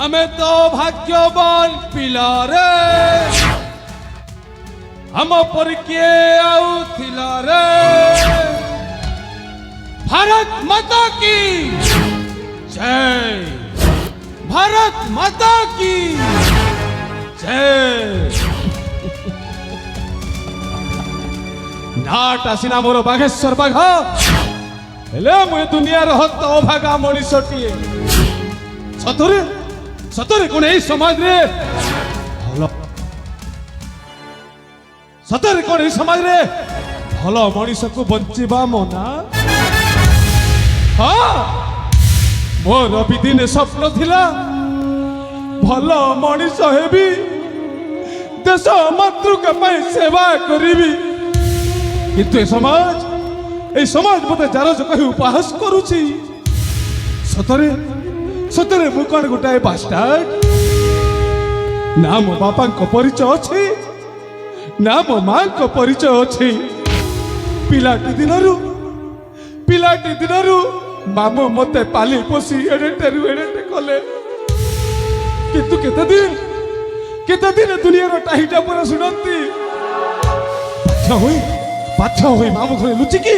आमे तो भाग्यवान पिला रे हम पर किए आउ थिला रे। भारत माता की जय, भारत माता की जय। नाट आसीना मोर बाघेश्वर बाघ हेले मुझे दुनिया हत अभागा मनीषटीए सतरे सतरे कौन यही समाज रे भल सतरे कौन यही समाज रे भल मनीष को बंचिबा मना। हाँ मोर भी दिने स्वप्न थिला भल मनीष हेबी देश मातृका पाई सेवा करिबी किंतु ए समाज मते जारज कहि उपहास करूची। सतरे सतरे मु कौन गोटाए बास्टार्ड ना मो बापा को परिचय अच्छी ना मो मां को परिचय अच्छी। पिलाटी दिनरू मामू मते पाली पोसी एडेटे कले किंतु केते दिन दुनिया रो टाहिटा पूरा सुनती पाछा होई मामू घरे लुचिकी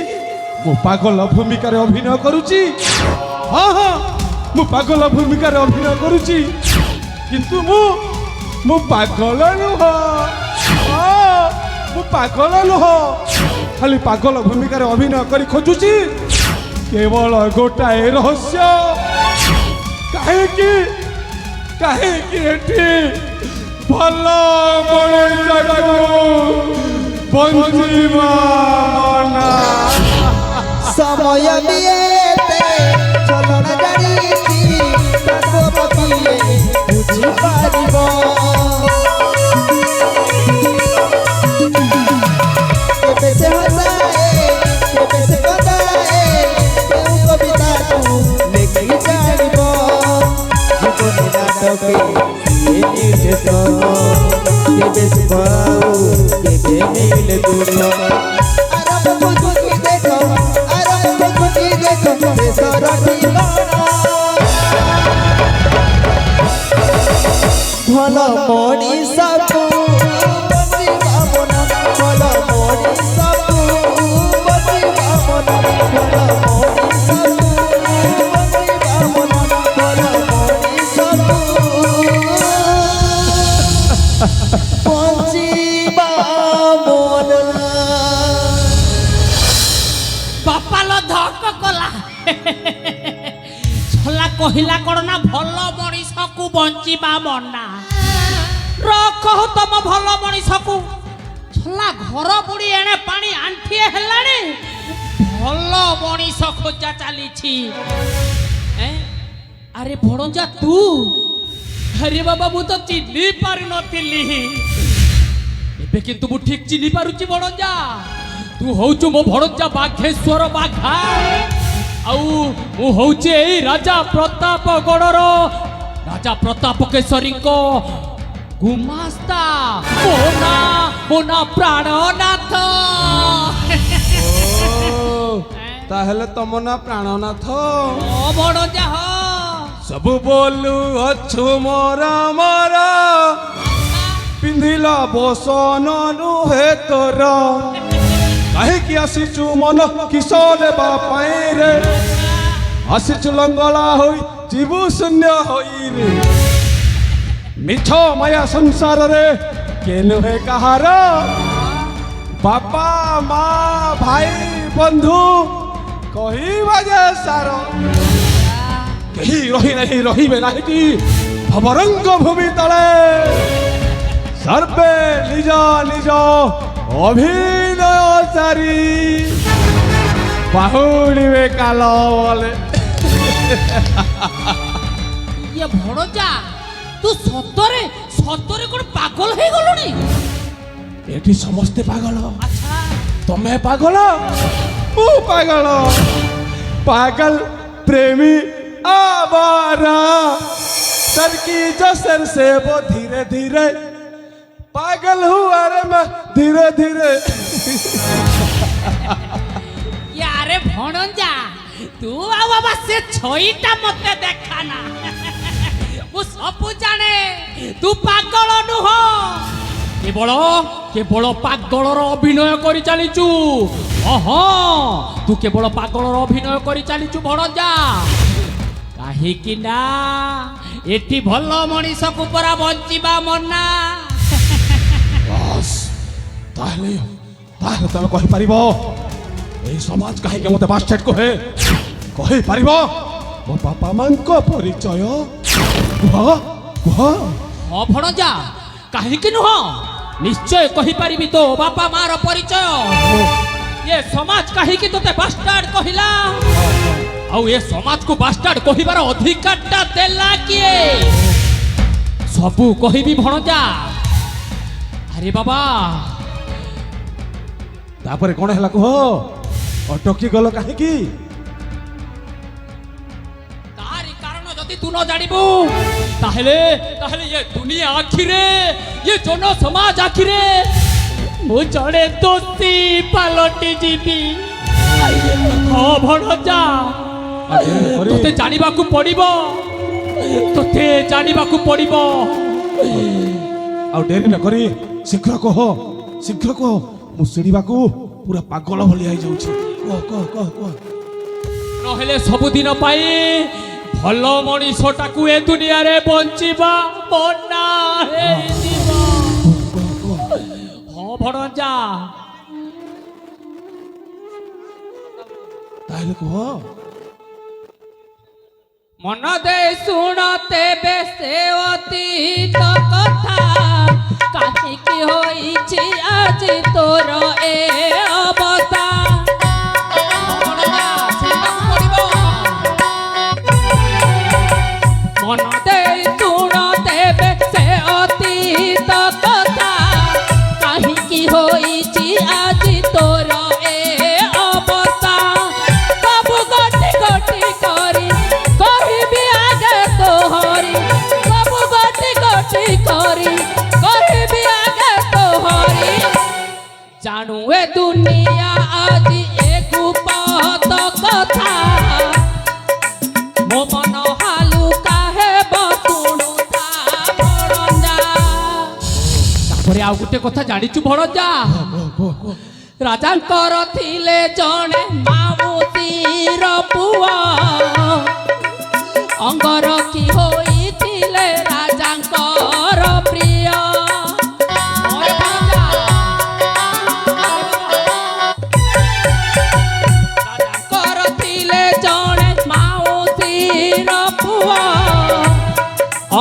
मो पागल भूमिका रे अभिनय करूची। हाँ हाँ मु पागल भूमिका रे अभिनय करूची किंतु मु पागल नुह। मु पागल नुह खाली पागल भूमिका रे अभिनय करी खोजुची केवल गोटाए रहस्य काहेकि एठी भल मनीषा बंचिबा मना। समय दिएते चलन जानिछि भगवतीए बुझि पारिबो। केबे से हसाए केबे से कदाए केउ कविता तू लेखि जानिबो। जीवन नाटके ये निर्देश केबे से पाऊ केबे मिले दुख। भल मनीषा को बंचिबा मना भल मनीषा को बंचिबा मना भल मनीषा को बंचिबा मना भल मनीषा को बंचिबा मना। बापा लो धक कला छला कहिला कण ना भल मनीष को बंचिबा मना। रख तम भल मनीष को छला घर बुड़ी एने पानी आंठिए हेलानी भल मनीष खोजा चली। अरे भणजा तू अरे बाबा मु तो चिन्ही पारि नथिली एबे किंतु मु ठीक चिन्ही पारुची भणजा तू होचु मो भणजा बाघेश्वर बाघा आउ मु होचे एई राजा प्रतापगढ़र राजा प्रताप केशरी को गुमास्ता मोना प्राणनाथ। ताहले तम ना प्राणनाथ ओ भणजा हो सब बोलू अच्छु मोरा पिंधिला बसन नुहे तोर कहीं आसीचु मन किशोर बापाई रे आसीचु लंगला होई जीवु शून्य होई रे मिछ माया संसार रे के नुहे कहार बापा माँ भाई बंधु कही बजे सार कहीं रही नहीं रही नहीं भवरंग भूमि तले सर्वे निज निज अभिनय सारी बाहुड़े काल बोले। ये भणजा तू सतरे सतरे कोन पागल हे गलुनी एठी समस्ते पागल। अच्छा तमे पागल मु पागल पागल प्रेमी आवारा सरकी जसर से वो धीरे धीरे पागल हुआ रे मैं धीरे धीरे। यारे भणजा तू बाबा से छईटा मते देखाना ମୁଁ ସବୁ ଜାଣେ ତୁ ପାଗଳ ନୁହଁ କେବଳ କେବଳ ପାଗଳର ଅଭିନୟ କରି ଚାଲିଛୁ ଓହୋ ତୁ କେବଳ ପାଗଳର ଅଭିନୟ କରି ଚାଲିଛୁ ଭଣଜା କାହିଁକି ନା ଏଠି ଭଲ ମଣିଷକୁ ପରା ବଞ୍ଚିବା ମନା ବାସ୍ ତାହେଲେ ତାହେଲେ ତମେ କହିପାରିବ এই সমাজ কাহিকে মতে বাস্টার্ড কহে କହିପାରିବ ମୋ ବାପା ମାଙ୍କ ପରିଚୟ କୁହ କୁହ ହଁ ଭଣଜା କାହିଁକି ନୁହଁ ନିଶ୍ଚୟ କହିପାରିବି ତୋ ବାପା ମାର ପରିଚୟ ଏ ସମାଜ କାହିଁକି ତୋତେ ବାଷ୍ଟାର୍ଡ କହିଲା ଆଉ ଏ ସମାଜକୁ ବାଷ୍ଟାର୍ଡ କହିବାର ଅଧିକାରଟା ଦେଲା କିଏ ସବୁ କହିବି ଭଣଜା ଆରେ ବାବା ତାପରେ କଣ ହେଲା କୁହ ଅଟକି ଗଲ କାହିଁକି ତାରି କାରଣ ଯଦି ତୁ ନ ଜାଣିବୁ ତାହେଲେ ତାହେଲେ ଏ ଦୁନିଆ ଆଖିରେ ଏ ଜନ ସମାଜ ଆଖିରେ ମୁଁ ଜଣେ ଦୋଷୀ ପାଲଟି ଯିବି ହଁ ଭଣଜା ତୋତେ ଜାଣିବାକୁ ପଡିବ ତୋତେ ଜାଣିବାକୁ ପଡିବ ଆଉ ଡେରି ନ କରି ଶୀଘ୍ର କୁହ ମୁଁ ଶୁଣିବାକୁ ପୁରା ପାଗଳ ଭଳି ହେଇଯାଉଛି କୁହ କୁହ କୁହ କୁହ ନହେଲେ ସବୁଦିନ ପାଇଁ ଭଲ ମଣିଷଟାକୁ ଏ ଦୁନିଆରେ ବଞ୍ଚିବା ମନା ହେଇଯିବ ହଁ ଭଣଜା ତାହେଲେ କୁହ ମନ ଦେଇ ଶୁଣ ତେବେ ସେ ଅତୀତ କଥା କାହିଁକି ହୋଇଛି ଆଜି ତୋର ଏ ଅବସ୍ଥା ମନ ଦେଇ ଶୁଣ ତେବେ ସେ ଅତୀତ କଥା କାହିଁକି ହୋଇଛି ଆଜି ତୋର ଏ ଅବସ୍ଥା ସବୁ ଗୋଟି ଗୋଟି କରି କହିବି ଆଗେ ତୋହରି ସବୁ ଗୋଟି ଗୋଟି କରି କହିବି ଆଗେ ତୋହରି ଜାଣୁ ଏ ଦୁନିଆ ଆଜି ଏ ଗୁପତ କଥା ମୋ ମନ ହାଲୁକା ହେବ ଶୁଣୁଥା ଭଣଜା ତାପରେ ଆଉ ଗୋଟେ କଥା ଜାଣିଛୁ ଭଣଜା ରାଜାଙ୍କର ଥିଲେ ଜଣେ ମାମୁତିର ପୁଅ ଅଙ୍ଗରକ୍ଷୀ ହୋଇଥିଲେ ରାଜାଙ୍କର ପ୍ରିୟ ରାଜାଙ୍କର ଥିଲେ ଜଣେ ମାଉସୀର ପୁଅ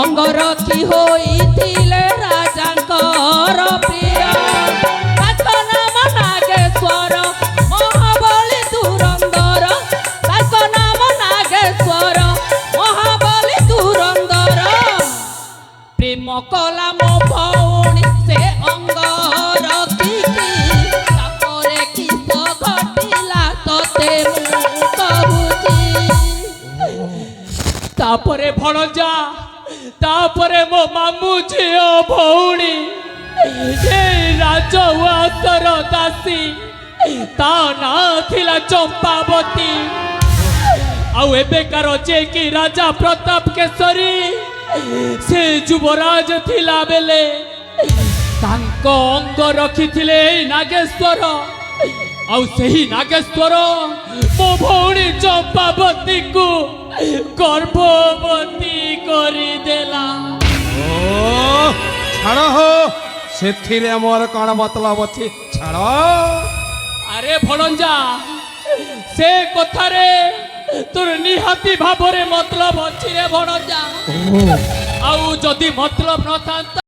ଅଙ୍ଗରକ୍ଷୀ ହୋଇଥିଲେ ରାଜାଙ୍କର ପ୍ରିୟ ତାଙ୍କ ନାମ ନାଗେଶ୍ୱର ମହାବଳୀ ଧୁରନ୍ଧର ତାଙ୍କ ନାମ ନାଗେଶ୍ୱର ମହାବଳୀ ଧୁରନ୍ଧର ପ୍ରେମ କଲା ମୋ ଭଉଣୀ ସେ ଅଙ୍ଗରକ୍ଷୀକି ତାପରେ କିସ ଘଟିଲା ତତେ ମୁଁ କହୁଛି ତାପରେ ଭଣଜା ତାପରେ ମୋ ମାମୁଁ ଝିଅ ଭଉଣୀ ଏ ରାଜଉଆସର ଦାସୀ ତା ନାଁ ଥିଲା ଚମ୍ପାବତୀ ଆଉ ଏବେକାର ଯେ କି ରାଜା ପ୍ରତାପ କେଶରୀ ସେ ଯୁବରାଜ ଥିଲା ବେଲେ ତାଙ୍କ ଅଙ୍ଗ ରଖିଥିଲେ ଏଇ ନାଗେଶ୍ୱର ଆଉ ସେହି ନାଗେଶ୍ୱର ମୋ ଭଉଣୀ ଚମ୍ପାବତୀକୁ ଗର୍ଭବତୀ କରିଦେଲା ଛାଡ଼ ହୋ ସେଥିରେ ମୋର କଣ ମତଲବ ଅଛି ଛାଡ଼ ଆରେ ଭଣଜା ସେ କଥାରେ তোর নিহাতি ভাবরে মতলব অছি রে ভণজা। আউ যদি মতলব নথান্তা